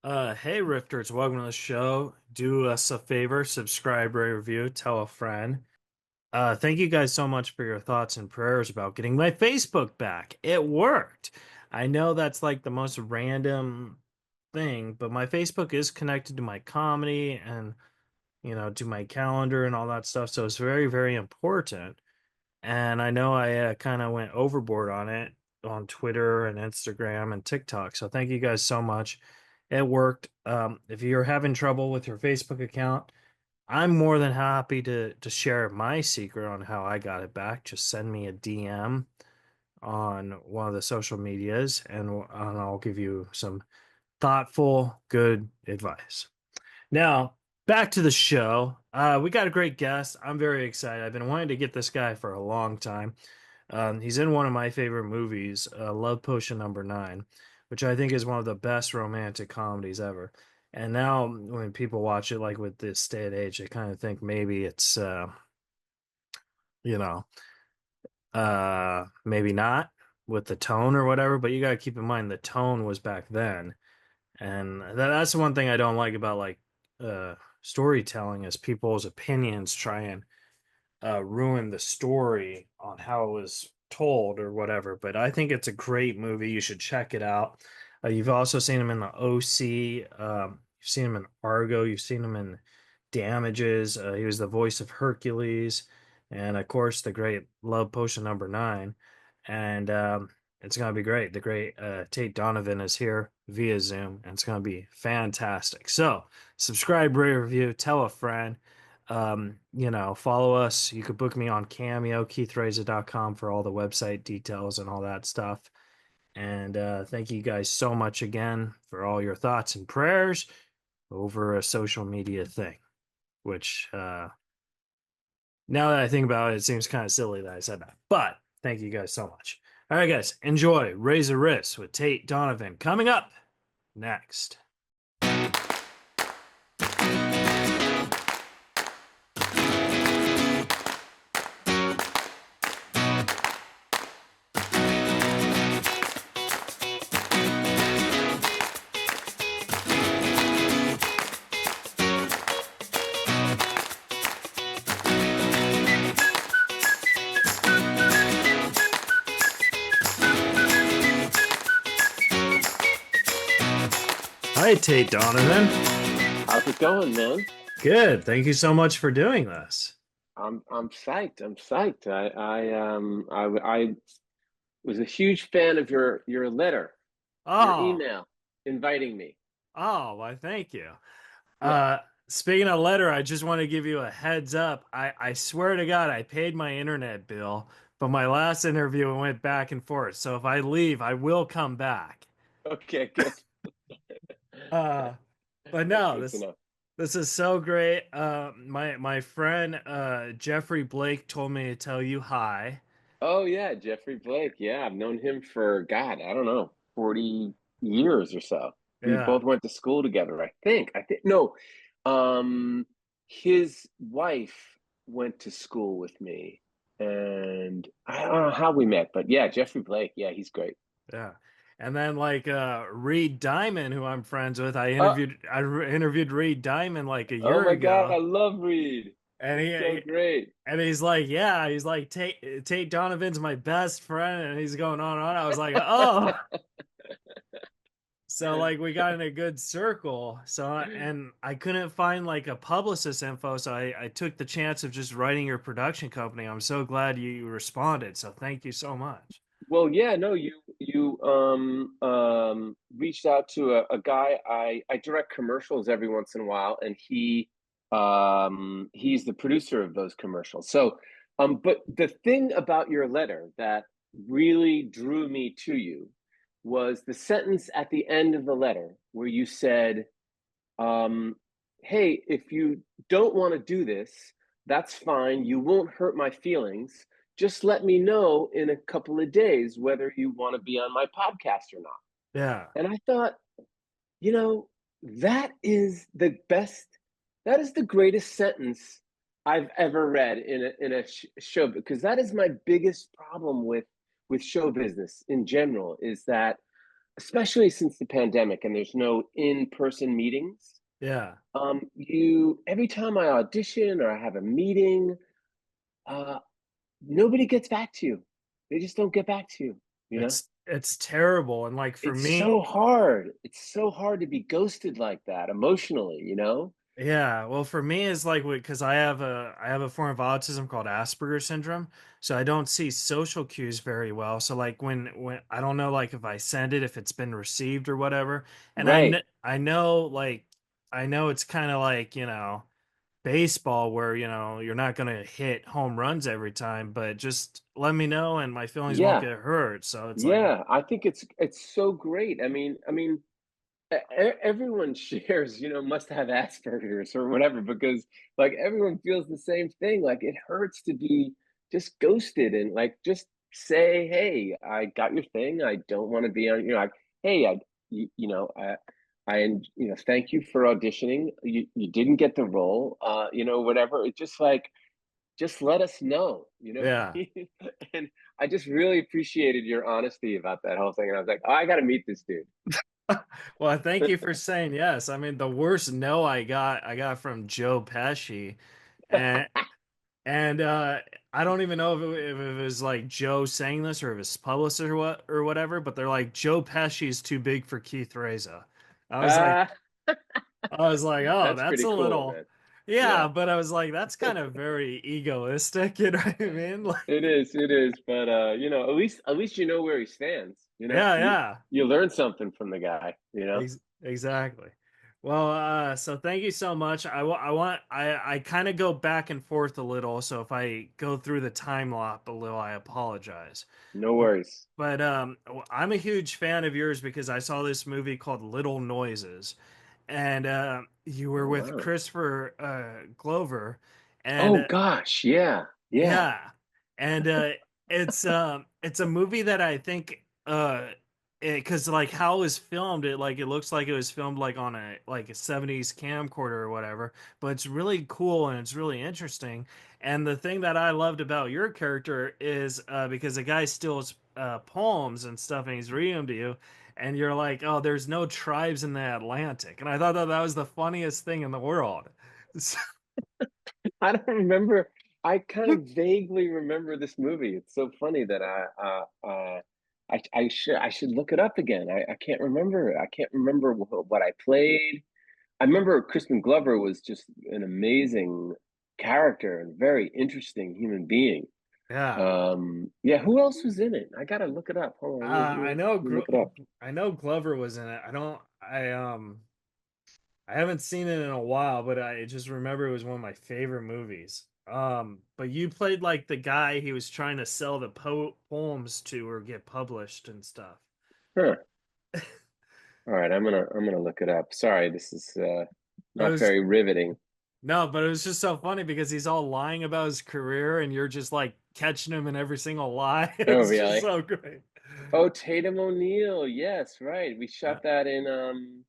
Hey Rifters, welcome to the show. Do us a favor, subscribe, rate, review, tell a friend. Thank you guys so much for your thoughts and prayers about getting my Facebook back. It worked. I know that's like the most random thing, but my Facebook is connected to my comedy and, to my calendar and all that stuff. So it's very, very important. And I know I kind of went overboard on it on Twitter and Instagram and TikTok. So thank you guys so much. It worked. If you're having trouble with your Facebook account, I'm more than happy to share my secret on how I got it back. Just send me a DM on one of the social medias, and I'll give you some thoughtful, good advice. Now, back to the show. We got a great guest. I'm very excited. I've been wanting to get this guy for a long time. He's in one of my favorite movies, Love Potion Number Nine, which I think is one of the best romantic comedies ever. And now, when people watch it, like with this day and age, they kind of think maybe it's, you know, maybe not with the tone or whatever. But you got to keep in mind the tone was back then, and that's the one thing I don't like about like storytelling is people's opinions try and ruin the story on how it was told or whatever. But I think it's a great movie. You should check it out. You've also seen him in the OC. You've seen him in Argo. You've seen him in Damages. He was the voice of Hercules, and of course the great Love Potion Number Nine. And it's gonna be great. The great Tate Donovan is here via Zoom, and it's gonna be fantastic. So subscribe, rate, review, tell a friend. Follow us. You could book me on Cameo, keithreza.com for all the website details and all that stuff. And thank you guys so much again for all your thoughts and prayers over a social media thing, which now that I think about it, it seems kind of silly that I said that. But thank you guys so much. All right, guys, enjoy Reza Rifts with Tate Donovan coming up next. Hi, Tate Donovan. How's it going, man? Good. Thank you so much for doing this. I'm psyched. I'm psyched. I was a huge fan of your letter, your Oh, email inviting me. oh, why, thank you. Yeah. Uh, Speaking of letter, I just want to give you a heads up. I swear to God, I paid my internet bill, but my last interview it went back and forth. So if I leave, I will come back. Okay, good. Uh, but That's no, good to this know. this is so great. My friend Jeffrey Blake told me to tell you hi. Oh yeah, Jeffrey Blake. Yeah, I've known him for God, I don't know, 40 years or so. We Yeah. both went to school together, I think. I think no. Um, his wife went to school with me, and I don't know how we met, but yeah, Jeffrey Blake. Yeah, he's great. Yeah. And then like Reed Diamond, who I'm friends with, Uh, interviewed Reed Diamond like a oh year my God, ago. I love Reed. And He's so great. he's like, yeah, he's like Tate Donovan's my best friend, and he's going on and on. I was like, oh, so like we got in a good circle. And I couldn't find like a publicist info, so I took the chance of just writing your production company. I'm so glad you responded. So thank you so much. Well, yeah, no, you reached out to a guy. I direct commercials every once in a while, and he's the producer of those commercials. So but the thing about your letter that really drew me to you was the sentence at the end of the letter where you said, um, hey, if you don't want to do this, that's fine. You won't hurt my feelings. Just let me know in a couple of days whether you want to be on my podcast or not. Yeah. And I thought, you know, that is the best, that is the greatest sentence I've ever read in a show, because that is my biggest problem with show business in general is that especially since the pandemic and there's no in-person meetings. Yeah. You every time I audition or I have a meeting, uh, nobody gets back to you. They just don't get back to you, you know? It's terrible. And like for It's me, so hard. It's so hard to be ghosted like that emotionally, you know? yeah, well, for me, it's like because I have a form of autism called Asperger's syndrome, so I don't see social cues very well. So like when I don't know like if I send it, if it's been received or whatever, and Right. I know like I know it's kind of like baseball where you're not gonna hit home runs every time, but just let me know and my feelings won't Yeah. get hurt. So it's like Yeah. I think it's so great. I mean, everyone shares, must have Asperger's or whatever, because like everyone feels the same thing. Like it hurts to be just ghosted and like just say, hey, I got your thing. I don't want to be on, like, hey, thank you for auditioning. You didn't get the role, whatever. It's just like, just let us know, yeah. And I just really appreciated your honesty about that whole thing. And I was like, oh, I got to meet this dude. Well, thank you for saying yes. I mean, the worst no I got from Joe Pesci, and I don't even know if it was like Joe saying this or if it's published or whatever, but they're like Joe Pesci is too big for Keith Reza. I was like, Uh, oh, that's that's pretty a cool, little, man. yeah, Yeah. but I was like, that's kind of very egoistic, you know what I mean? Like, It is, but at least you know where he stands. yeah, You yeah. you learn something from the guy, Exactly. Well, so thank you so much. I kind of go back and forth a little, so if I go through the time loop a little, I apologize. No But worries. I'm a huge fan of yours because I saw this movie called Little Noises, and you were Oh with wow. Christopher Glover, and Oh gosh, yeah. Yeah. yeah, and it's a movie that I think because like how it was filmed, it looks like it was filmed like on a 70s camcorder or whatever, but it's really cool and it's really interesting. And the thing that I loved about your character is because the guy steals poems and stuff and he's reading them to you, and you're like, oh, there's no tribes in the Atlantic, and I thought that was the funniest thing in the world. I don't remember. I kind of vaguely remember this movie. It's so funny that I should look it up again. I can't remember it. I can't remember what I played. I remember Crispin Glover was just an amazing character and very interesting human being. Yeah. Yeah, who else was in it? I gotta look it up. Hold on, I know let me look it up. I know Glover was in it. I haven't seen it in a while, but I just remember it was one of my favorite movies. But you played like the guy he was trying to sell the poems to or get published and stuff. Huh. All right, I'm gonna look it up. Sorry, this is But it not was very riveting. no, but it was just so funny because he's all lying about his career and you're just like catching him in every single lie. Oh, It's just really? so great. Oh, Tatum O'Neal. Yes, right. We Uh, shot that in um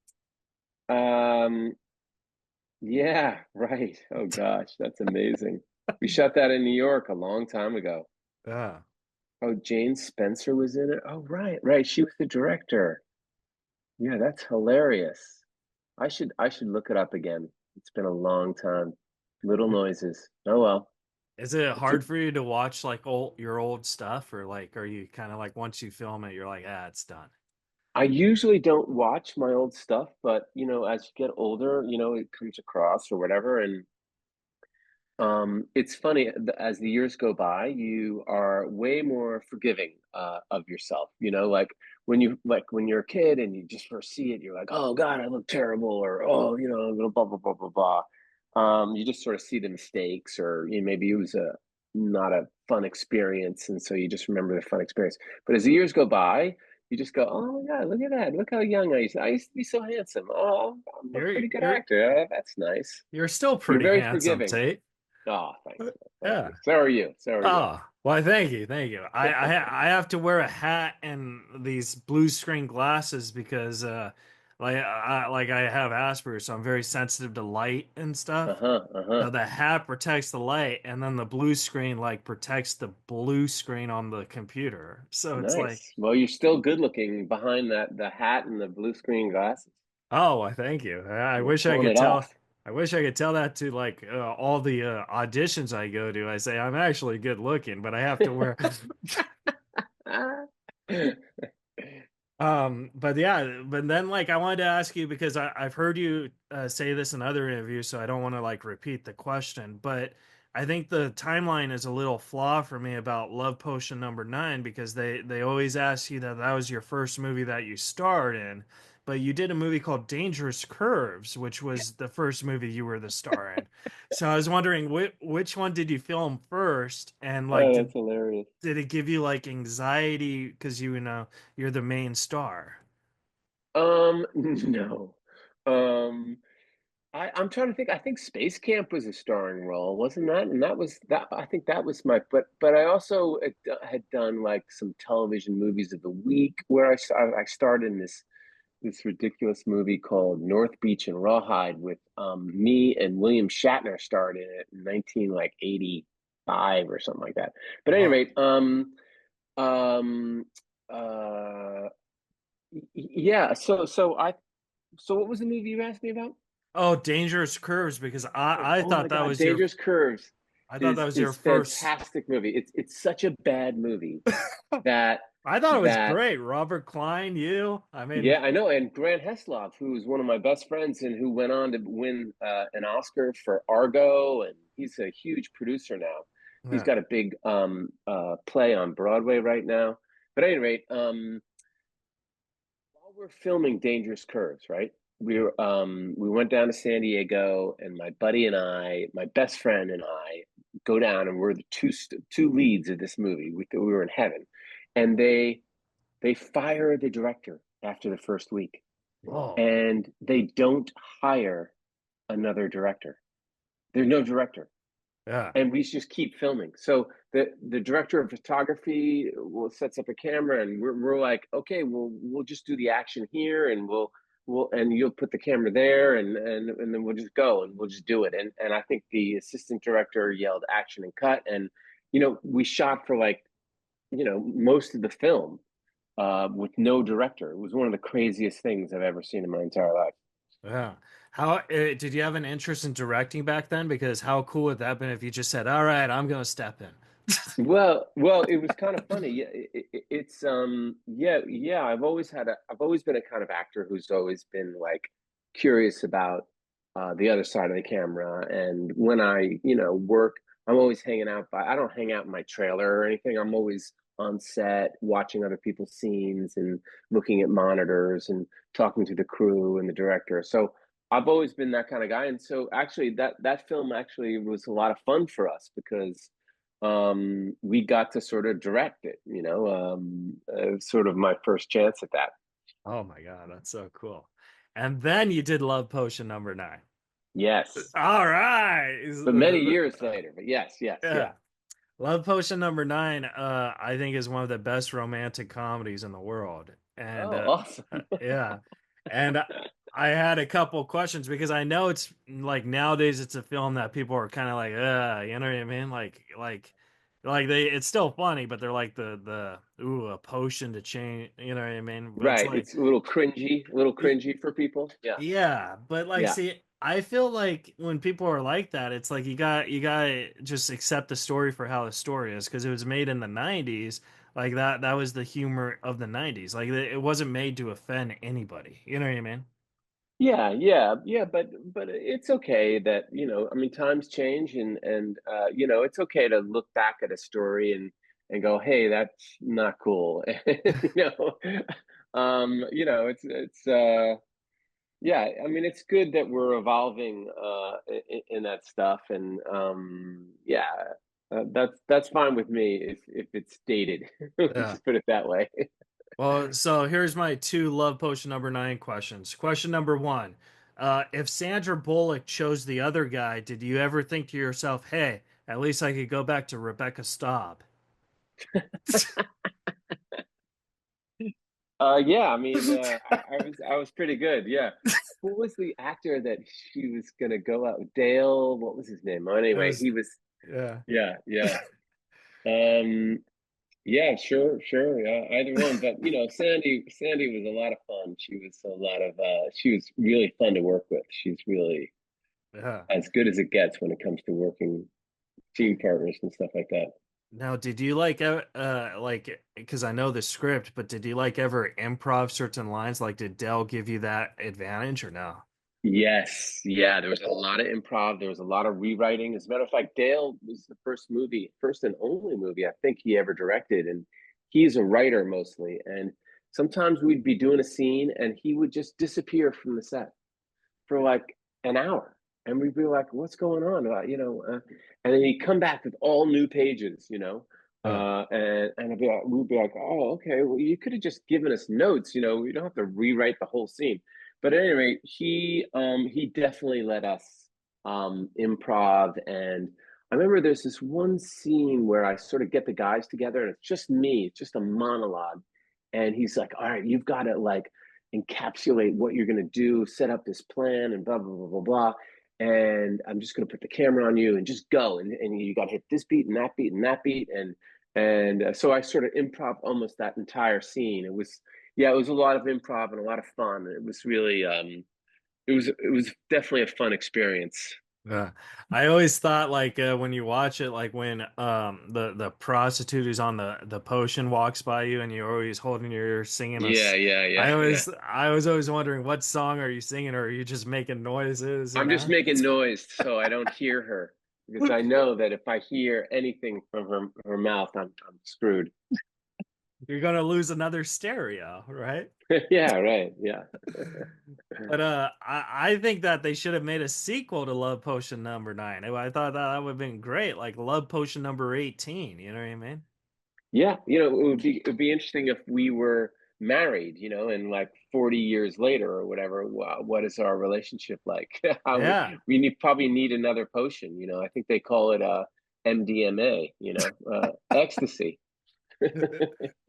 yeah, right. Oh gosh, that's amazing. We shot that in New York a long time ago. yeah. Oh, Jane Spencer was in it. Oh, right, right. She was the director. Yeah, that's hilarious. I should look it up again. It's been a long time. Little Noises. Oh well. Is it It's a, hard for you to watch like your old stuff or like are you kind of like once you film it you're like, ah, it's done. I usually don't watch my old stuff, but as you get older, it comes across or whatever, and it's funny, as the years go by, you are way more forgiving of yourself. Like when you're a kid and you just first see it, you're like, oh God, I look terrible, or oh, blah blah blah blah blah. You just sort of see the mistakes, or maybe it was a not a fun experience, and so you just remember the fun experience. But as the years go by, you just go, oh my God, look at that! Look how young I used. I used to be so handsome. Oh, I'm a You're pretty good you're actor. That's nice. you're still You're pretty very handsome, forgiving. Tate. Oh, thanks, man. Thank Yeah. you. So are you. So are you. Oh, well, thank you, thank you. I have to wear a hat and these blue screen glasses because like I have Asperger's, so I'm very sensitive to light and stuff. Uh-huh, uh-huh. So the hat protects the light, and then the blue screen like protects the blue screen on the computer. So it's like, Nice. Well, you're still good looking behind that the hat and the blue screen glasses. oh, I thank you. I You're wish I pulling could it tell. off. I wish I could tell that to like all the auditions I go to. I say I'm actually good looking, but I have to wear. But yeah, but then like I wanted to ask you because I've heard you say this in other interviews, so I don't want to like repeat the question. But I think the timeline is a little flaw for me about Love Potion number 9 because they always ask you that that was your first movie that you starred in, but you did a movie called Dangerous Curves, which was the first movie you were the star in. So I was wondering which one did you film first, and like Oh, that's hilarious. did it give you like anxiety because you know you're the main star? No. Um, I'm trying to think. I think Space Camp was a starring role, wasn't that? And that was that. I think that was but I also had done like some television movies of the week where I starred in this ridiculous movie called North Beach and Rawhide with me and William Shatner starred in it in 19 like 85 or something like that. But at any Oh, rate, um, uh, yeah. So what was the movie you asked me about? oh, Dangerous Curves because I Oh my thought that God, was your Dangerous Curves I thought that was your is first. fantastic movie. It's such a bad movie that I thought it was that great. Robert Klein, you. I mean, yeah, I know. And Grant Heslov, who's one of my best friends and who went on to win an Oscar for Argo, and he's a huge producer now. He's yeah. got a big play on Broadway right now. But at any rate, while we're filming Dangerous Curves, right? We went down to San Diego, and my buddy and I, my best friend and I, go down, and we're the two leads of this movie. We were in heaven, and they fire the director after the first week, Whoa. and they don't hire another director. There's no director, Yeah. and we just keep filming. So the director of photography will sets up a camera, and we're like, okay, we'll just do the action here, and we'll and you'll put the camera there, and then we'll just go and we'll just do it. And I think the assistant director yelled action and cut, and we shot for like most of the film with no director. It was one of the craziest things I've ever seen in my entire life. Yeah. How did you have an interest in directing back then? Because how cool would that have been if you just said, "All right, I'm gonna step in." Well, it was kind of funny. Yeah, it's yeah. I've always been a kind of actor who's always been like curious about the other side of the camera. And when I work, I'm always hanging out by. I don't hang out in my trailer or anything. I'm always on set, watching other people's scenes and looking at monitors and talking to the crew and the director. So I've always been that kind of guy. And so actually, that film actually was a lot of fun for us because we got to sort of direct it, sort of my first chance at that. Oh my God, that's so cool. And then you did Love Potion number 9. Yes, All right. but many years later. But yes, yes, yeah. Yeah. Love Potion number 9, I think is one of the best romantic comedies in the world. And Oh, awesome. yeah. And I had a couple questions because I know it's like nowadays it's a film that people are kind of like, you know what I mean? Like they it's still funny, but they're like the ooh, a potion to change, you know what I mean? But it's Right. like It's a little cringy for people. Yeah, yeah, but like, yeah. see, I feel like when people are like that, it's like you got to just accept the story for how the story is because it was made in the '90s. Like that was the humor of the '90s. Like it wasn't made to offend anybody. You know what I mean? Yeah, yeah, but it's okay that, I mean, times change and it's okay to look back at a story and go, "Hey, that's not cool." You know. It's yeah, I mean, it's good that we're evolving in that stuff, and yeah, that's fine with me if it's dated. Let's Yeah. just put it that way. Well, so here's my two Love Potion number 9 questions. Question number 1. If Sandra Bullock chose the other guy, did you ever think to yourself, hey, at least I could go back to Rebecca Staub? Yeah, I mean, I was pretty good. Yeah. Who was the actor that she was gonna go out? Dale, what was his name? Oh, It anyway, was he was. yeah. Yeah, yeah. Um, yeah, sure, sure. Yeah, either one. But Sandy was a lot of fun. She was really fun to work with. She's really Yeah. as good as it gets when it comes to working team partners and stuff like that. Now, did you like because I know the script, but did you like ever improv certain lines? Like, did Dell give you that advantage or no? Yes, yeah, there was a lot of improv. There was a lot of rewriting. As a matter of fact, Dale was the first and only movie I think he ever directed. And he's a writer mostly. And sometimes we'd be doing a scene and he would just disappear from the set for like an hour. And we'd be like, what's going on? And then he'd come back with all new pages, Yeah. and we'd be like, oh, okay, well, you could have just given us notes, we don't have to rewrite the whole scene. But at any rate, he definitely let us improv. And I remember there's this one scene where I sort of get the guys together and it's just me, it's just a monologue. And he's like, all right, you've got to like encapsulate what you're going to do, set up this plan, and blah, blah, blah, blah, blah. And I'm just going to put the camera on you and just go. And you got to hit this beat and that beat and that beat. And so I sort of improv almost that entire scene. Yeah, it was a lot of improv and a lot of fun. It was really, it was definitely a fun experience. Yeah. I always thought like when you watch it, like when the prostitute who's on the potion walks by you and you're always holding your ear singing Yeah, yeah, yeah, yeah. I was always wondering what song are you singing or are you just making noises, you I'm just know? making noise so I don't hear her because I know that if I hear anything from her mouth, I'm screwed. You're gonna lose another stereo, right? Yeah, right. Yeah. But I think that they should have made a sequel to Love Potion number 9. I thought that would have been great, like Love Potion number 18. You know what I mean? Yeah, it would be interesting if we were married, and like 40 years later or whatever, what is our relationship like? How Yeah. we probably need another potion, I think they call it MDMA, ecstasy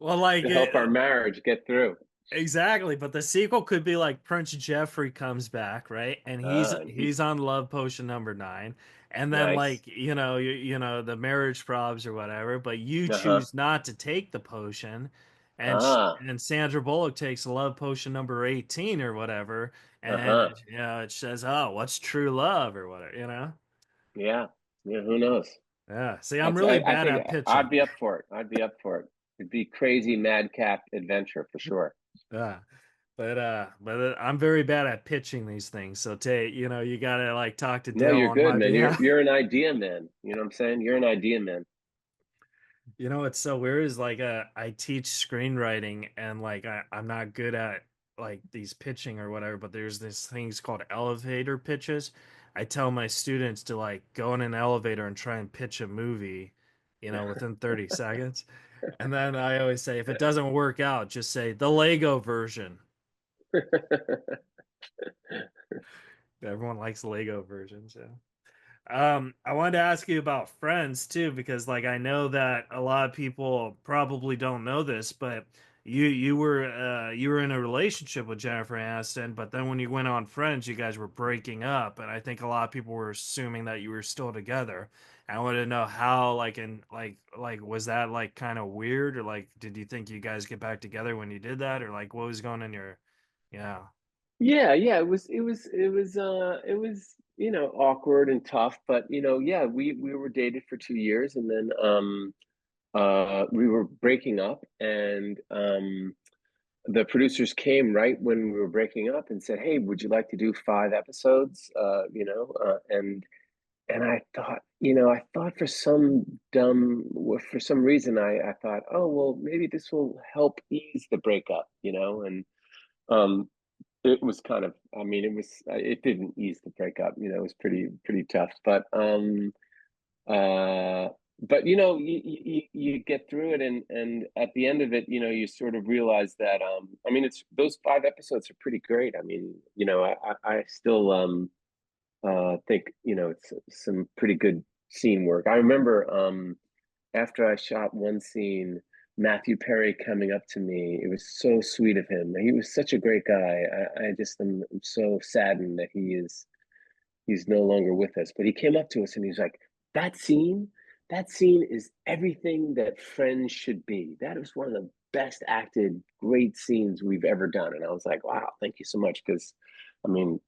Well, like to help our marriage get through. exactly, but the sequel could be like Prince Jeffrey comes back, right? And And he's on Love Potion number 9. And then nice. like, the marriage probs or whatever, but you Uh-huh. choose not to take the potion Ah, and Sandra Bullock takes Love Potion number 18 or whatever, and uh-huh. it says, "Oh, what's true love?" or whatever. Yeah. Yeah, who knows? Yeah. See, I'm That's really I bad think at I'd pitching. be up for it. I'd be up for it. It'd be crazy madcap adventure for sure. Yeah. But I'm very bad at pitching these things. So Tate, you gotta like talk to No, Dale you're on good, my man. You're behalf. you're an idea man. You know what I'm saying? You're an idea man. You know what's so weird is like I teach screenwriting and like I'm not good at like these pitching or whatever, but there's this things called elevator pitches. I tell my students to like go in an elevator and try and pitch a movie, within 30 seconds. And then I always say if it doesn't work out, just say the Lego version. Everyone likes Lego versions, yeah. I wanted to ask you about Friends too, because like I know that a lot of people probably don't know this, but you were in a relationship with Jennifer Aniston, but then when you went on Friends, you guys were breaking up, and I think a lot of people were assuming that you were still together. I wanted to know how like was that like kind of weird or like did you think you guys get back together when you did that or like what was going in your yeah Yeah, yeah, it was awkward and tough, but yeah, we were dated for 2 years and then we were breaking up and the producers came right when we were breaking up and said, "Hey, would you like to do 5 episodes?" And I thought for some reason I thought, oh well, maybe this will help ease the breakup, and um, it was kind of, I mean, it didn't ease the breakup, it was pretty tough, uh, but you get through it, and at the end of it, you sort of realize that, I mean, it's those 5 episodes are pretty great. I mean, I still think it's some pretty good scene work. I remember after I shot one scene Matthew Perry coming up to me. It was so sweet of him. He was such a great guy. I just am so saddened that he's no longer with us. But he came up to us and he's like, that scene, that scene is everything that Friends should be. That was one of the best acted, great scenes we've ever done. And I was like, wow, thank you so much. Because I mean,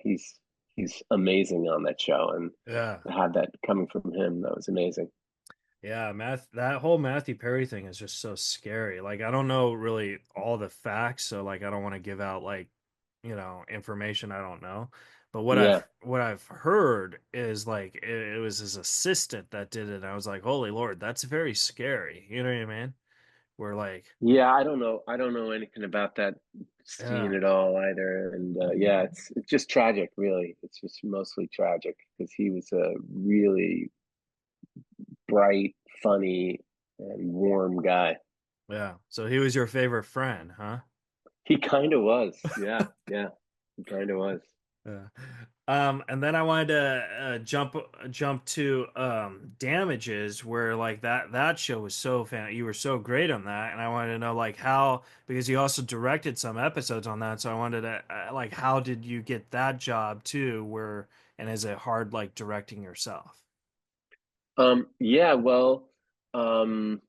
he's amazing on that show. And Yeah. to have that coming from him, that was amazing. Yeah, that whole Matthew Perry thing is just so scary. Like I don't know really all the facts, so like I don't want to give out like, information I don't know. But Yeah. what I've heard is like it was his assistant that did it. And I was like, "Holy Lord, that's very scary." You know what I mean? We're like, Yeah, I don't know. I don't know anything about that scene yeah, at all either. And yeah, it's just tragic, really. It's just mostly tragic because he was a really bright, funny, and warm guy. yeah. So he was your favorite friend, huh? He kind of was. Yeah, yeah, he kind of was. Yeah. And then I wanted to jump to damages where like that show was so fan you were so great on that, and I wanted to know like how, because you also directed some episodes on that, so I wanted to like how did you get that job too, where and is it hard like directing yourself? Yeah, well, um,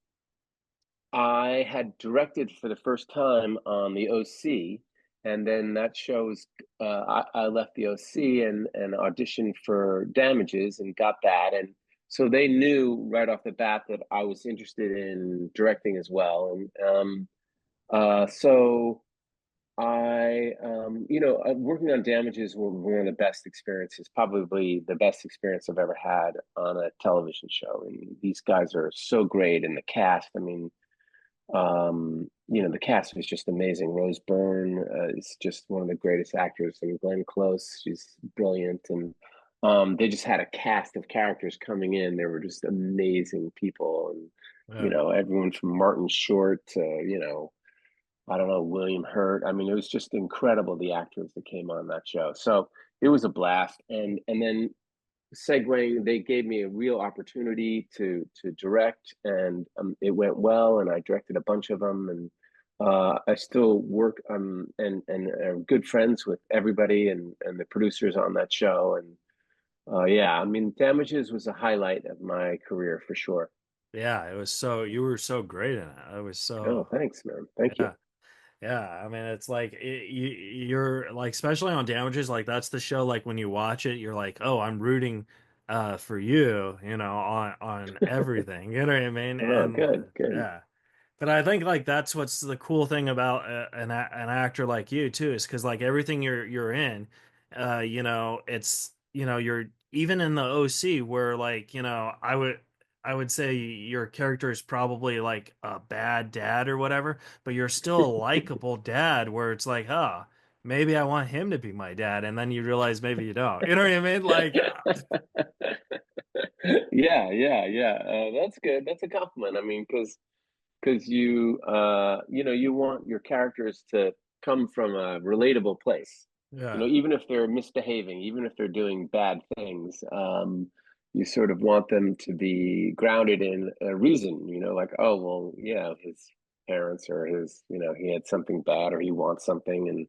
I had directed for the first time on the OC, and then that shows. I left the OC and auditioned for Damages and got that, and so they knew right off the bat that I was interested in directing as well, and so working on Damages were one of the best experiences, probably the best experience I've ever had on a television show. And these guys are so great, and the cast. I mean, the cast was just amazing. Rose Byrne is just one of the greatest actors, and Glenn Close, she's brilliant, and they just had a cast of characters coming in. They were just amazing people, and Yeah. everyone from Martin Short to I don't know, William Hurt. I mean, it was just incredible the actors that came on that show. So it was a blast, and then segueing, they gave me a real opportunity to direct, and it went well, and I directed a bunch of them, and I still work and are good friends with everybody and the producers on that show, and yeah, I mean, Damages was a highlight of my career for sure. Yeah, it was so you were so great in it. It was Oh, so thanks, man. Thank you. yeah. Yeah, I mean, it's like you're like, especially on Damages, like that's the show. Like when you watch it, you're like, oh, I'm rooting, for you, on everything. You know what I mean? Oh, And good, good. yeah, but I think like that's what's the cool thing about an actor like you too, is because like everything you're in, it's you're even in the OC where like I would say your character is probably like a bad dad or whatever, but you're still a likable dad where it's like, oh, maybe I want him to be my dad, and then you realize maybe you don't. You know what I mean? Like, Yeah, yeah, yeah. That's good. That's a compliment. I mean, because you want your characters to come from a relatable place. yeah, Even if they're misbehaving, even if they're doing bad things, you sort of want them to be grounded in a reason. Like, oh well, yeah, his parents or he had something bad or he wants something, and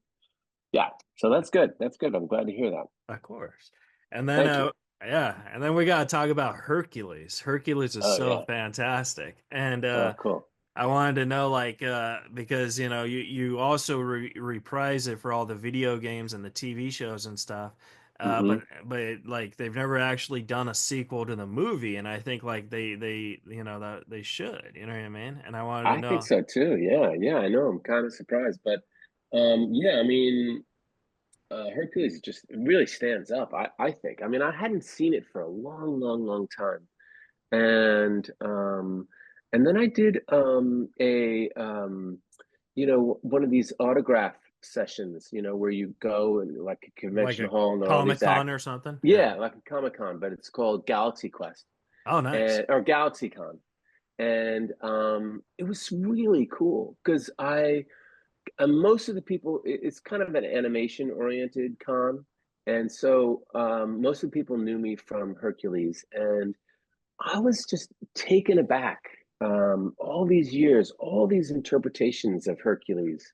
yeah. So that's good. That's good. I'm glad to hear that. of course. And then Thank you. yeah, and then we got to talk about Hercules. Hercules is Oh so yeah. fantastic. And Oh cool. I wanted to know like because you also reprise it for all the video games and the TV shows and stuff. Hmm. But like they've never actually done a sequel to the movie, and I think like they that they should, you know what I mean? And I wanted to I think know. so too. Yeah, yeah. I know. I'm kind of surprised, but yeah. I mean, Hercules just really stands up. I think. I mean, I hadn't seen it for a long, long, long time, and then I did one of these autograph sessions. Where you go and like a Like convention a hall and all Comic these Con act. or something? Yeah. Yeah, like a Comic Con, but it's called Galaxy Quest Oh, nice. and or Galaxy Con, and it was really cool because most of the people, it's kind of an animation oriented con, and so most of the people knew me from Hercules, and I was just taken aback all these years, all these interpretations of Hercules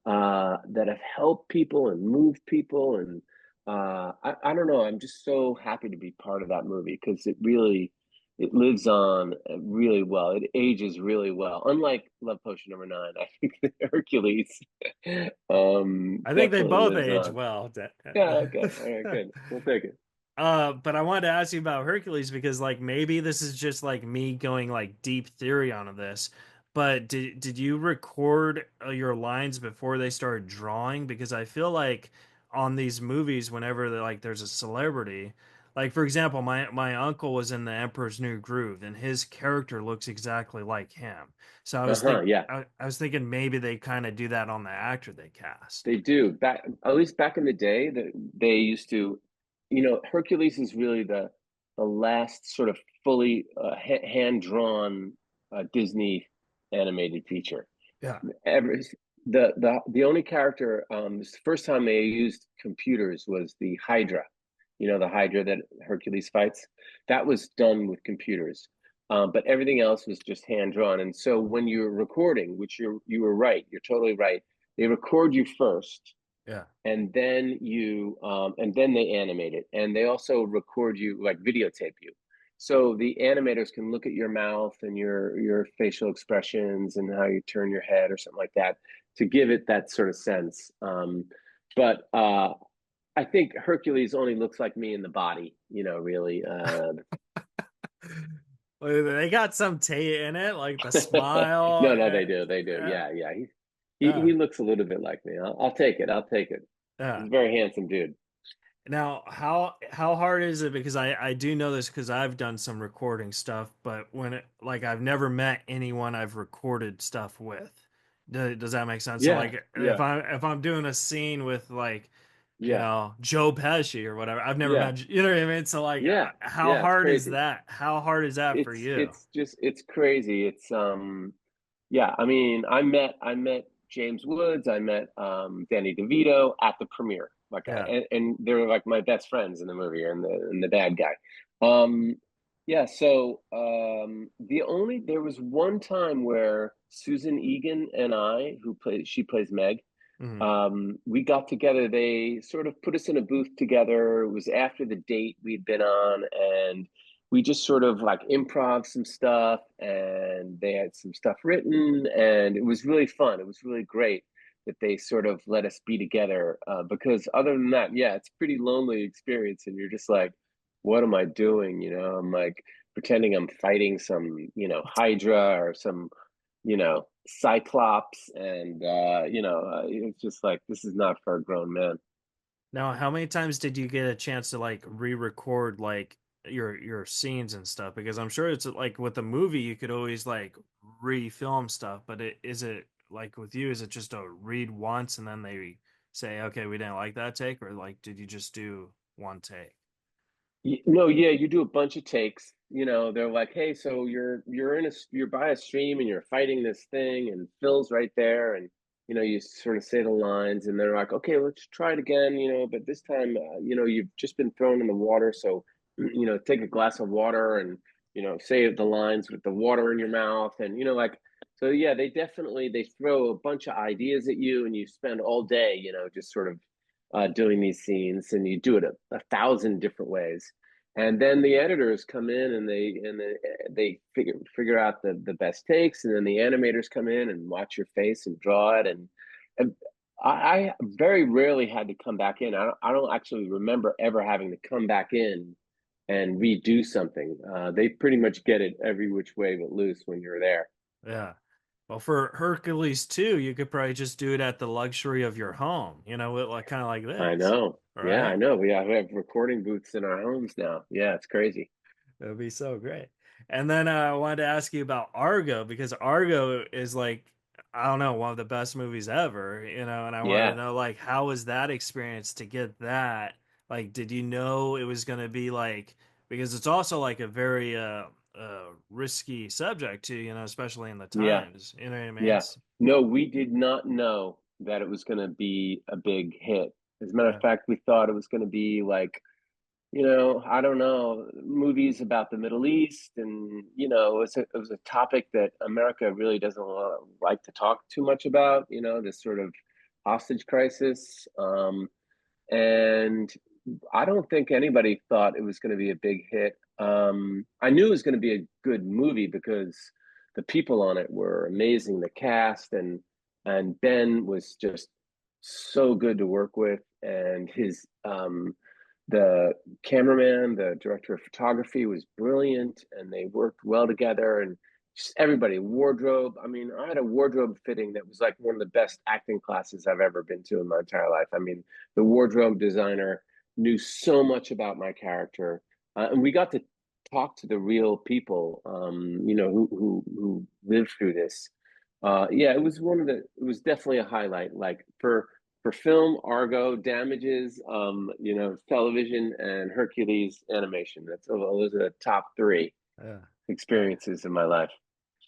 that have helped people and moved people. And I don't know, I'm just so happy to be part of that movie because it lives on really well. It ages really well. Unlike Love Potion #9, I think Hercules I think they definitely both lives age on. well. Yeah, okay. All right, good. We'll take it. But I wanted to ask you about Hercules because like maybe this is just like me going like deep theory on this. But did you record your lines before they started drawing? Because I feel like on these movies, whenever like there's a celebrity, like for example, my uncle was in The Emperor's New Groove, and his character looks exactly like him. So Uh-huh, yeah. I was thinking maybe they kind of do that on the actor they cast. They do. Back at least back in the day that they used to, Hercules is really the last sort of fully hand drawn Disney animated feature. Yeah. Ever the only character the first time they used computers was the Hydra. The Hydra that Hercules fights. That was done with computers. But everything else was just hand drawn. And so when you're recording, which you were right, you're totally right. They record you first, Yeah. and then they animate it, and they also record you, like videotape you, so the animators can look at your mouth and your facial expressions and how you turn your head or something like that to give it that sort of sense. But I think Hercules only looks like me in the body, really. They got some Tate in it, like the smile. No, no, they do. Yeah, Yeah, yeah. He yeah, looks a little bit like me. I'll take it. I'll take it. yeah. He's a very handsome dude. Now, how hard is it? Because I do know this because I've done some recording stuff, but like I've never met anyone I've recorded stuff with. Does that make sense? So Yeah, like yeah, if I'm doing a scene with like yeah, Joe Pesci or whatever, I've never yeah. met, you know what I mean? So like Yeah, how yeah, it's hard is crazy. that? How hard is that for It's you? it's just it's crazy. Yeah, I mean, I met James Woods, I met Danny DeVito at the premiere. Yeah. And they were like my best friends in the movie and the bad guy. Um yeah, so there was one time where Susan Egan and I, she plays Meg, Mhm. we got together. They sort of put us in a booth together. It was after the date we'd been on, and we just sort of like improv some stuff, and they had some stuff written, and it was really fun. It was really great that they sort of let us be together, because other than that, yeah, it's a pretty lonely experience, and you're just like, what am I doing? I'm like pretending I'm fighting some, Hydra or some, Cyclops, and it's just like this is not for a grown man. Now, how many times did you get a chance to like re-record like your scenes and stuff? Because I'm sure it's like with the movie you could always like re-film stuff, but is it like with you, is it just a read once and then they say, okay, we didn't like that take, or like did you just do one take? No, yeah, you do a bunch of takes. They're like, hey, so you're by a stream and you're fighting this thing, and Phil's right there, and you sort of say the lines, and they're like, okay, let's try it again, but this time, you've just been thrown in the water, so take a glass of water and say the lines with the water in your mouth, and like, so yeah, they throw a bunch of ideas at you, and you spend all day, just sort of doing these scenes, and you do it a thousand different ways. And then the editors come in and they figure out the best takes, and then the animators come in and watch your face and draw it. And I very rarely had to come back in. I don't actually remember ever having to come back in and redo something. They pretty much get it every which way but loose when you're there. Yeah. Well, for Hercules too, you could probably just do it at the luxury of your home, with like kind of like I this, know. Yeah, I right? know. We have recording booths in our homes now. Yeah, it's crazy. That would be so great. And then I wanted to ask you about Argo because Argo is like, I don't know, one of the best movies ever, and I wanted to Yeah. know like how was that experience to get that? Like, did you know it was gonna be like because it's also like a very risky subject too, especially in the Yeah. times. You know what I mean? Yeah. No, we did not know that it was going to be a big hit. As a matter of Yeah. fact, we thought it was going to be like I don't know, movies about the Middle East, and it was a topic that America really doesn't like to talk too much about. This sort of hostage crisis, and I don't think anybody thought it was going to be a big hit. I knew it was going to be a good movie because the people on it were amazing, the cast, and Ben was just so good to work with, and his the cameraman, the director of photography was brilliant, and they worked well together, and just everybody, wardrobe. I mean, I had a wardrobe fitting that was like one of the best acting classes I've ever been to in my entire life. I mean, the wardrobe designer knew so much about my character, and we got to talk to the real people, who lived through this. Yeah, it was definitely a highlight. Like for film, Argo, Damages, television, and Hercules animation. Those are the top three Yeah. experiences in my life.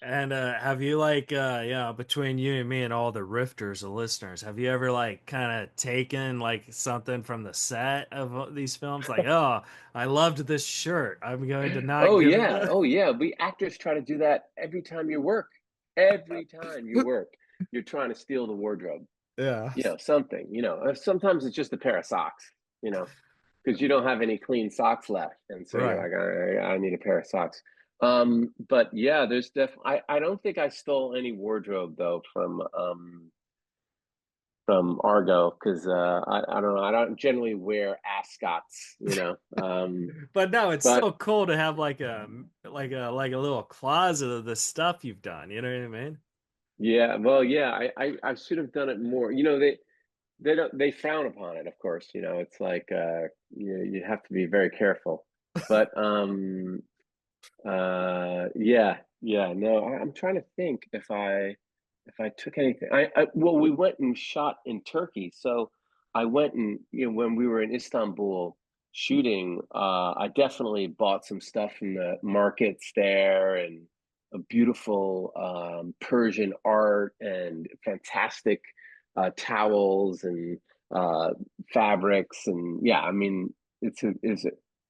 And have you like between you and me and all the rifters, the listeners, have you ever like kind of taken like something from the set of these films? Like, oh, I loved this shirt. I'm going to not Oh give it yeah, the oh yeah. We actors try to do that every time you work. Every time you work, you're trying to steal the wardrobe. Yeah. Something. Sometimes it's just a pair of socks. Because you don't have any clean socks left, and so you're Right. like, I need a pair of socks. But yeah, there's definitely. I don't think I stole any wardrobe though from Argo because I don't know. I don't generally wear ascots. But no, it's But still cool to have like a little closet of the stuff you've done. You know what I mean? yeah, well, yeah, I should have done it more. They frown upon it, of course. It's like you have to be very careful. But yeah, no, I'm trying to think if I took anything. Well, we went and shot in Turkey, so I went and when we were in Istanbul shooting, I definitely bought some stuff from the markets there, and a beautiful Persian art and fantastic towels and uh, fabrics, and yeah, I mean it's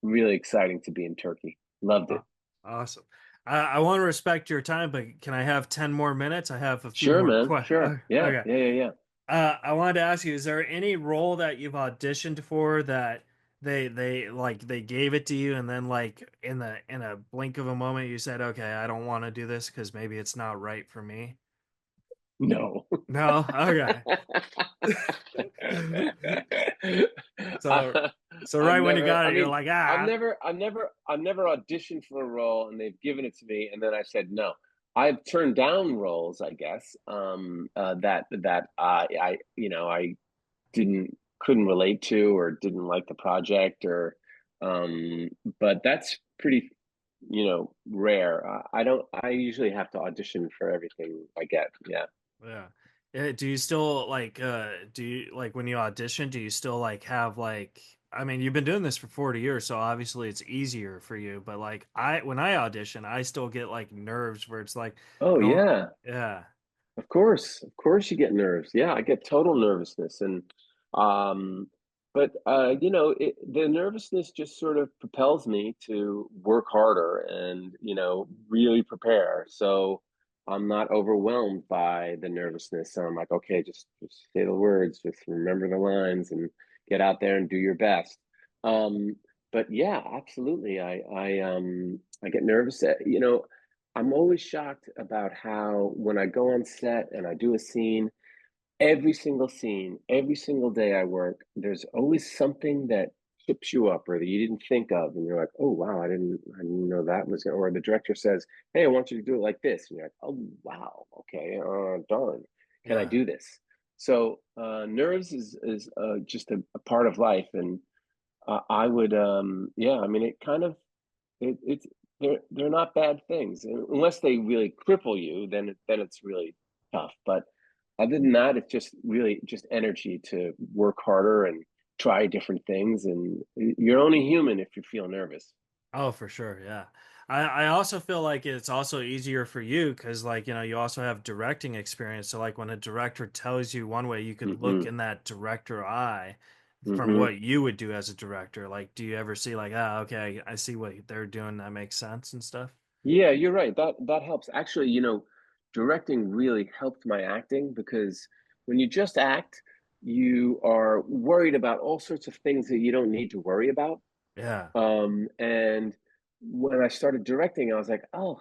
really exciting to be in Turkey. Loved Uh, it. awesome. I want to respect your time, but can I have 10 more minutes? I have a few Sure, more man. questions. Sure. Yeah. Okay. Yeah. Yeah. Yeah. I wanted to ask you, is there any role that you've auditioned for that they gave it to you and then like in a blink of a moment you said, "Okay, I don't want to do this because maybe it's not right for me." No. No? Okay. So so I've right when you never, got I it, you're mean, like, I've never auditioned for a role and they've given it to me and then I said no. I've turned down roles, I guess, that I didn't couldn't relate to or didn't like the project or but that's pretty rare. I usually have to audition for everything I get. Yeah. Yeah. Do you still like do you like when you audition, do you still like have like I mean, you've been doing this for 40 years, so obviously it's easier for you, but like I when I audition, I still get like nerves where it's like Oh going yeah. yeah. Of course you get nerves. Yeah, I get total nervousness and um but the nervousness just sort of propels me to work harder and really prepare. So I'm not overwhelmed by the nervousness. So I'm like, okay, just say the words, just remember the lines and get out there and do your best. Um but yeah, absolutely. I get nervous. I'm always shocked about how when I go on set and I do a scene, every single day I work, there's always something that trips you up or that you didn't think of, and you're like, "Oh wow, I didn't know that was." Or the director says, "Hey, I want you to do it like this," and you're like, "Oh wow, okay, darn, can I Yeah. do this?" So nerves is just a part of life, and I would, yeah, I mean, it kind of it's they're not bad things unless they really cripple you. Then it's really tough. But other than that, it's just really just energy to work harder and try different things. And you're only human if you feel nervous. Oh, for sure, yeah. I also feel like it's also easier for you because like, you also have directing experience. So like when a director tells you one way, you could look Hmm. in that director eye from Hmm. what you would do as a director? Like, do you ever see like, ah, okay, I see what they're doing, that makes sense and stuff? Yeah, you're right. That helps. Actually, directing really helped my acting because when you just act, you are worried about all sorts of things that you don't need to worry about. Yeah, And when I started directing, I was like, oh,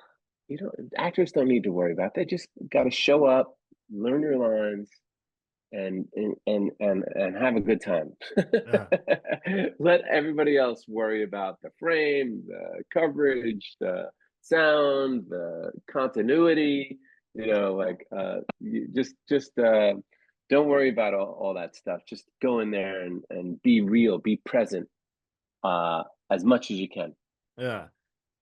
actors don't need to worry about. They just got to show up, learn your lines, and have a good time. yeah, Let everybody else worry about the frame, the coverage, the sound, the continuity. You just don't worry about all that stuff. Just go in there and be real, be present uh, as much as you can. yeah.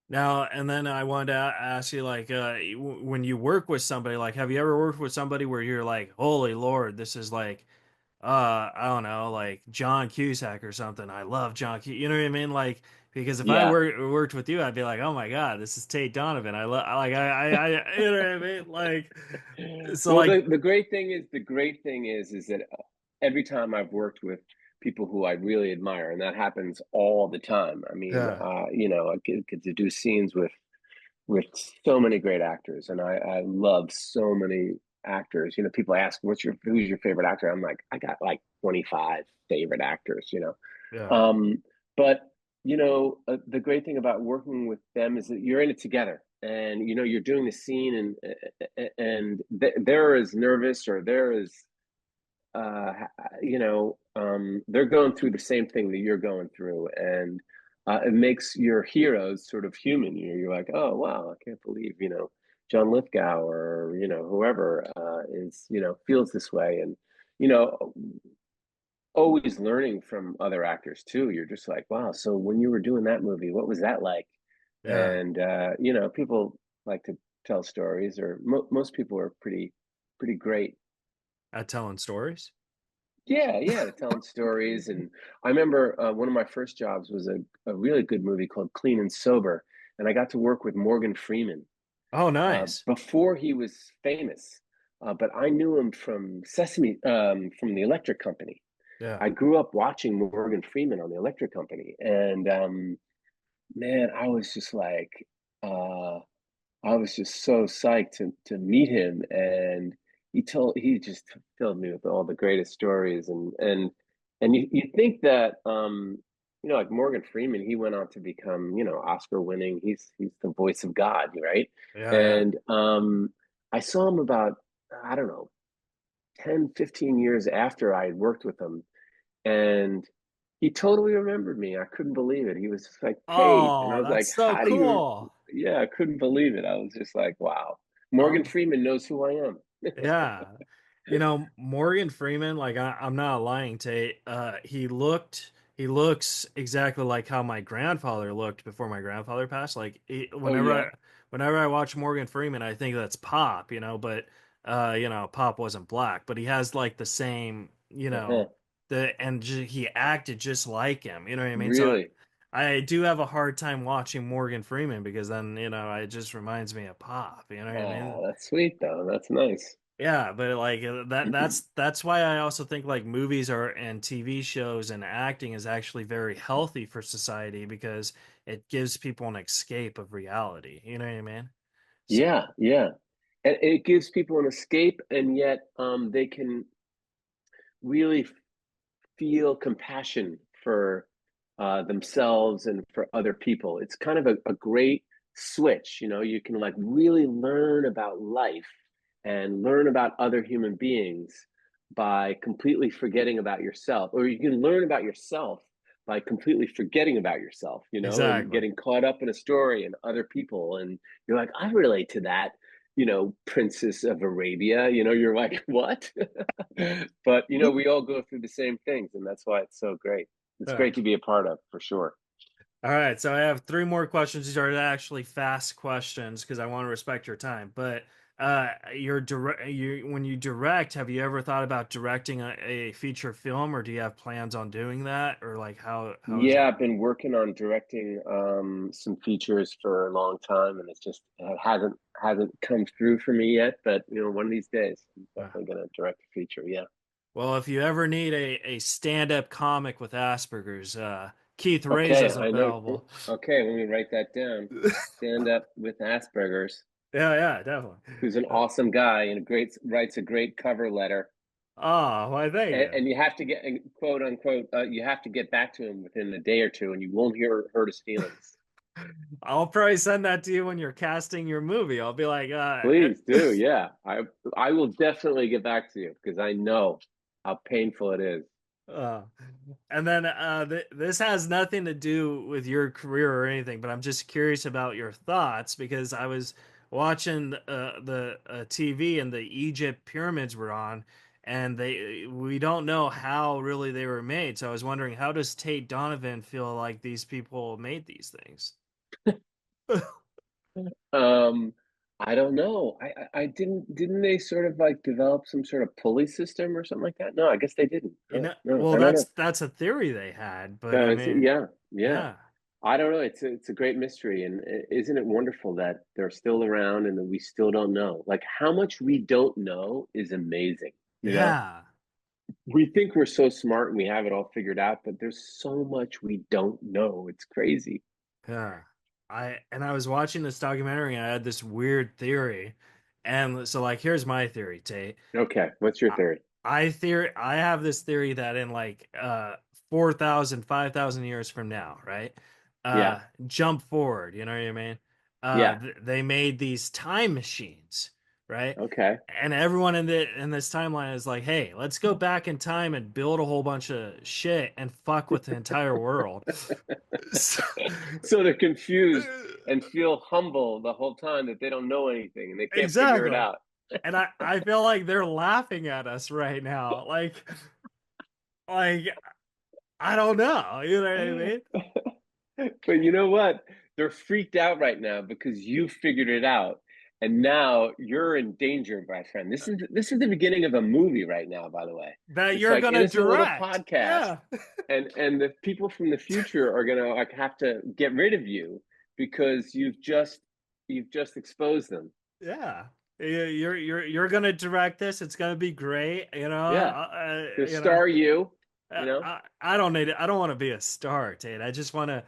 Now, and then I wanted to ask you, like, when you work with somebody, like, have you ever worked with somebody where you're like, holy Lord, this is like, I don't know, like John Cusack or something. I love John Cusack. You know what I mean? Like, because if I Yeah. worked with you, I'd be like, oh my God, this is Tate Donovan. I love, like, you know what I mean? Like, so Well, like, the great thing is that every time I've worked with people who I really admire, and that happens all the time. I mean, yeah, I get to do scenes with so many great actors, and I love so many actors. People ask, who's your favorite actor? I'm like, I got like 25 favorite actors. yeah, Um, but the great thing about working with them is that you're in it together, and you're doing the scene, and they're as nervous, or uh, they're going through the same thing that you're going through, and it makes your heroes sort of human. You're like, oh wow, I can't believe John Lithgow, or whoever is feels this way, and you know always learning from other actors too. You're just like, wow, so when you were doing that movie, what was that like? yeah. And people like to tell stories, or most people are pretty great. At telling stories. Yeah, yeah, to telling stories. And I remember one of my first jobs was a really good movie called Clean and Sober, and I got to work with Morgan Freeman Oh, nice. before he was famous. But I knew him from from the Electric Company. Yeah. I grew up watching Morgan Freeman on the Electric Company, and man, uh, I was just so psyched to meet him, and he just filled me with all the greatest stories, and you think that like Morgan Freeman, he went on to become Oscar winning. He's the voice of God, right? Yeah, yeah. And I saw him about, I don't know, 10, 15 years after I had worked with him, and he totally remembered me. I couldn't believe it. He was just like, Tate. And I Oh, was like, that's so how do you? cool. Yeah, I couldn't believe it. I was just like, wow. Morgan Oh, Freeman knows who I am. yeah. You know, Morgan Freeman, like I'm not lying, Tate. He looks exactly like how my grandfather looked before my grandfather passed. Like Oh, yeah. whenever I watch Morgan Freeman, I think that's Pop, but Pop wasn't black, but he has like the same, Uh-huh. he acted just like him. You know what I mean? So Really? I do have a hard time watching Morgan Freeman because then, it just reminds me of Pop. You know what I mean? Oh, that's sweet though. That's nice. Yeah, but like that's why I also think like movies are and TV shows and acting is actually very healthy for society because it gives people an escape of reality. You know what I mean? So Yeah, yeah. And it gives people an escape, and yet they can really feel compassion for themselves and for other people. It's kind of a great switch. You can like really learn about life and learn about other human beings by completely forgetting about yourself, or you can learn about yourself by completely forgetting about yourself, and exactly. getting caught up in a story and other people. And you're like, I relate to that, Princess of Arabia. You're like, what? But we all go through the same things, and that's why it's so great. It's Yeah. great to be a part of, for sure. All right, so I have three more questions. These are actually fast questions because I want to respect your time. But when you direct, have you ever thought about directing a feature film, or do you have plans on doing that, or like how is Yeah, it? I've been working on directing some features for a long time, and it hasn't come through for me yet. But one of these days, I'm Uh, definitely going to direct a feature. Yeah. Well, if you ever need a stand-up comic with Asperger's, Keith Okay, Reza's I know. available. Okay, let me write that down. Stand up with Asperger's, Yeah, yeah, definitely. who's an Uh, awesome guy and writes a great cover letter. oh, why thank you. And you have to get, quote unquote, you have to get back to him within a day or two, and you won't hurt his feelings. I'll probably send that to you when you're casting your movie. I'll be like, Please do, yeah. I will definitely get back to you because I know how painful it is. uh, and then this has nothing to do with your career or anything, but I'm just curious about your thoughts because I was watching the TV and the Egypt pyramids were on, and we don't know how really they were made. So I was wondering, how does Tate Donovan feel like these people made these things? Um, I don't know. I didn't they sort of like develop some sort of pulley system or something like that? No, I guess they didn't. No, no, Well, I don't know. that's a theory they had, but I mean, Yeah, yeah. yeah, I don't know. It's a great mystery, and isn't it wonderful that they're still around and that we still don't know? Like how much we don't know is amazing. You know, yeah. we think we're so smart and we have it all figured out, but there's so much we don't know. It's crazy. Yeah. I was watching this documentary and I had this weird theory. And so like here's my theory, Tate. Okay, what's your I, theory? I have this theory that in like 4,000, 5,000 years from now, right? Yeah, Jump forward, you know what I mean? yeah. They made these time machines, right? Okay. And everyone in this timeline is like, "Hey, let's go back in time and build a whole bunch of shit and fuck with the entire world." So, So they're confused and feel humble the whole time that they don't know anything and they can't figure it exactly. out. And I feel like they're laughing at us right now. Like I don't know. You know what I mean? But you know what? They're freaked out right now because you figured it out. And now you're in danger, my friend. This is the beginning of a movie right now, by the way. That It's you're like gonna innocent little direct. podcast. Yeah. And the people from the future are gonna like have to get rid of you because you've just exposed them. Yeah. You're gonna direct this. It's gonna be great. Yeah. Gonna star you, you know? I don't need it. I don't want to be a star, Tate. I just want to.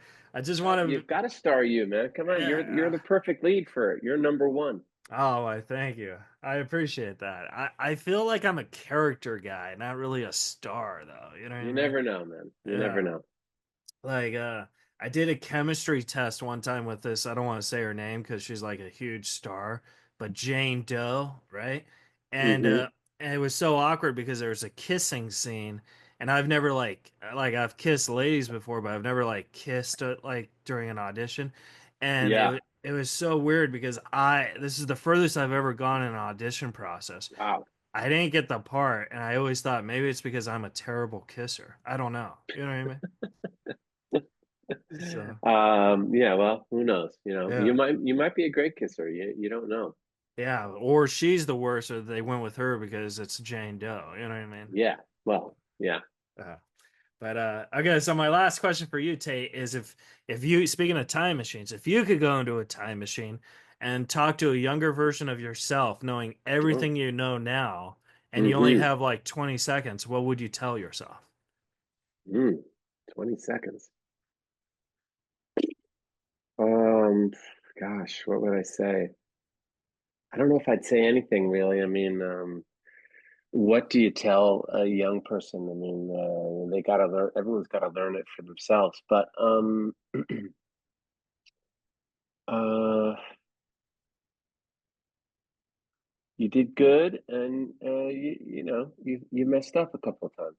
You've got to star you, man. Come on, you're Yeah. the perfect lead for it. You're number one. Oh, I thank you. I appreciate that. I feel like I'm a character guy, not really a star, though. You know what I You mean? never know, man. You never Yeah. know. Like I did a chemistry test one time with this. I don't want to say her name because she's like a huge star, but Jane Doe, right? And Hmm. and it was so awkward because there was a kissing scene, and I've never like I've kissed ladies before, but I've never like kissed like during an audition, and Yeah. it was so weird because I this is the furthest I've ever gone in an audition process. Wow. I didn't get the part, and I always thought maybe it's because I'm a terrible kisser. I don't know. You know what I mean? So Yeah, well, who knows? You yeah, might be a great kisser. You don't know. yeah. Or she's the worst, or they went with her because it's Jane Doe. You know what I mean? Yeah. Well, yeah. Uh, but okay. So my last question for you, Tate, is if you speaking of time machines, if you could go into a time machine and talk to a younger version of yourself, knowing Oh. everything you know now, and you only Mm-hmm. have like 20 seconds, what would you tell yourself? Mm. 20 seconds. Um, Gosh, what would I say? I don't know if I'd say anything really. I mean, what do you tell a young person? I mean, they gotta learn, everyone's gotta learn it for themselves. But uh, you did good, and you messed up a couple of times.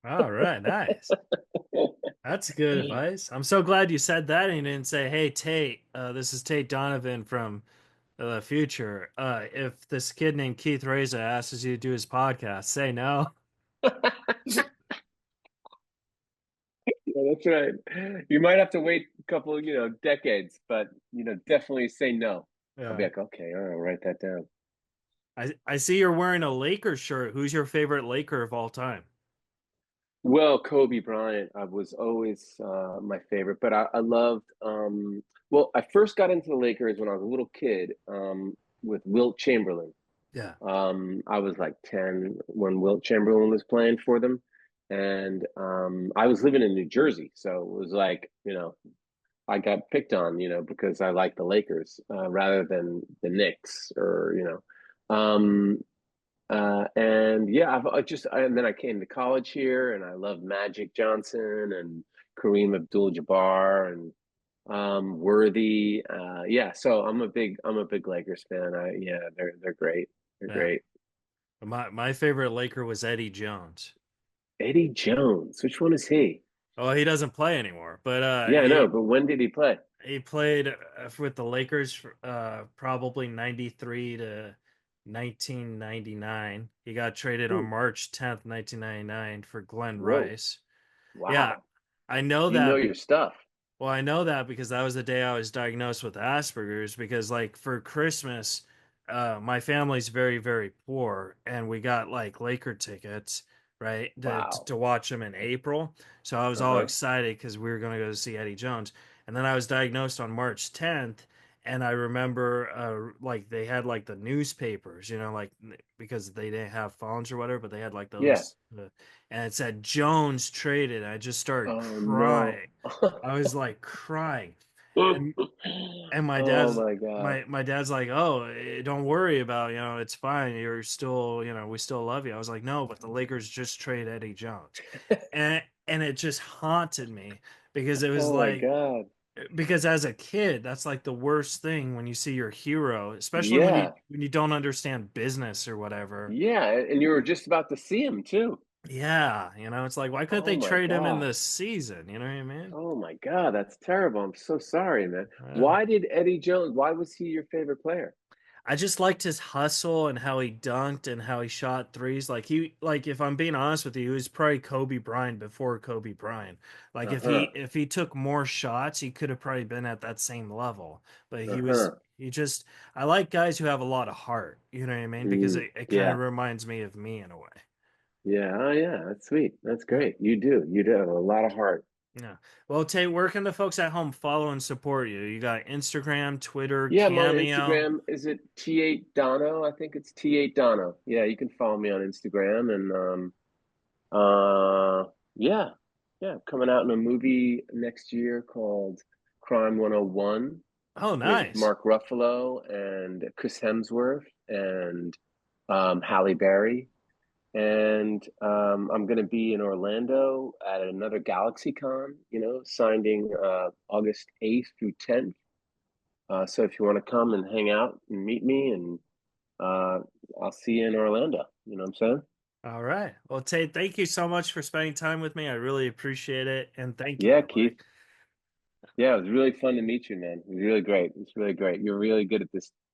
All right, nice. That's good advice. I'm so glad you said that and you didn't say, "Hey Tate, this is Tate Donovan from the future. If this kid named Keith Reza asks you to do his podcast, say no." Yeah, that's right. You might have to wait a couple, decades, but definitely say no. I'll be Yeah. like, okay, all right, I'll write that down. I see you're wearing a Lakers shirt. Who's your favorite Laker of all time? Well, Kobe Bryant, was always my favorite, but I loved. Well, I first got into the Lakers when I was a little kid with Wilt Chamberlain. Yeah. I was like 10 when Wilt Chamberlain was playing for them. And I was living in New Jersey. So it was like, I got picked on, because I like the Lakers rather than the Knicks or, and yeah, and then I came to college here and I love Magic Johnson and Kareem Abdul-Jabbar and Worthy. Yeah, so I'm a big Lakers fan. Yeah, they're great. They're Yeah. great. My favorite Laker was Eddie Jones. Eddie Jones, which one is he? Oh, he doesn't play anymore, but Yeah, I know, but when did he play? he played with the Lakers probably 93 to 1999. He got traded on Hmm. March 10th, 1999 for Glenn Whoa, Rice. Yeah, wow. I know You know that. your stuff. Well, I know that because that was the day I was diagnosed with Asperger's because like for Christmas, my family's very, very poor and we got like Laker tickets, right, Wow. to watch them in April. So I was all Uh-huh. excited because we were going to go see Eddie Jones. And then I was diagnosed on March 10th. And I remember like they had like the newspapers, like because they didn't have phones or whatever, but they had like Yeah. those, and it said Jones traded. I just started Oh no. crying. I was like crying. And and my Oh dad's my God. my dad's like, "Oh, don't worry about, it's fine. You're still, we still love you." I was like, "No, but the Lakers just trade Eddie Jones." And it just haunted me because it was Oh my like God. because as a kid, that's like the worst thing when you see your hero, especially Yeah. when you don't understand business or whatever. Yeah, and you were just about to see him too. Yeah, it's like why couldn't Oh they my trade him in God. this season? You know what I mean? Oh my God, that's terrible. I'm so sorry, man. Uh, Why was he your favorite player? I just liked his hustle and how he dunked and how he shot threes. Like if I'm being honest with you, he was probably Kobe Bryant before Kobe Bryant. Like Uh-huh. if he took more shots, he could have probably been at that same level. But Uh-huh. he just I like guys who have a lot of heart, you know what I mean? Because it kind of Yeah. reminds me of me in a way. Yeah. Oh yeah, that's sweet. That's Yeah. great. You do. You do have a lot of heart. Yeah. Well, Tate, where can the folks at home follow and support you? You got Instagram, Twitter, Yeah, I'm on Cameo. Instagram. Is it T8 Dono? I think it's T8 Dono. Yeah, you can follow me on Instagram and yeah. Yeah, coming out in a movie next year called Crime 101 Oh, with nice. Mark Ruffalo and Chris Hemsworth and Halle Berry. And I'm going to be in Orlando at another GalaxyCon, signing August 8th through 10th. So if you want to come and hang out and meet me, and uh, I'll see you in Orlando. You know what I'm saying? All right. Well, Tate, thank you so much for spending time with me. I really appreciate it. And thank Yeah, you. Keith. Yeah, it was really fun to meet you, man. It was really great. It's really great. You're really good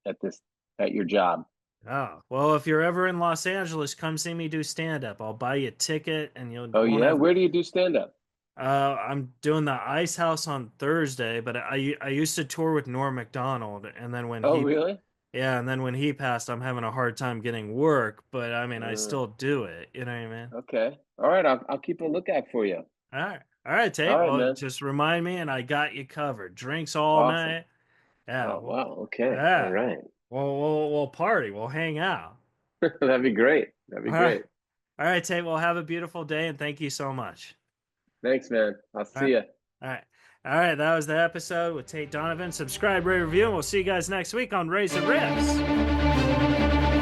at your job. Oh, well, if you're ever in Los Angeles, come see me do stand up. I'll buy you a ticket and you Oh won't yeah, have. where do you do stand up? I'm doing the Ice House on Thursday, but I used to tour with Norm Macdonald, and then Oh really? yeah, and then when he passed, I'm having a hard time getting work, but I mean, I Uh, still do it. You know what I mean? okay. All right. I'll keep a lookout for you. All right, All Tate. right, Well, man. just remind me, and I got you covered. Drinks all Awesome. night. Yeah, Oh well, wow. Okay. All yeah. right. We'll party. We'll hang out. That'd be great. That'd be All right. great. All right, Tate. Well, have a beautiful day and thank you so much. Thanks, man. I'll All see right. you. All right. All right. That was the episode with Tate Donovan. Subscribe, rate, review, and we'll see you guys next week on Reza Rifts.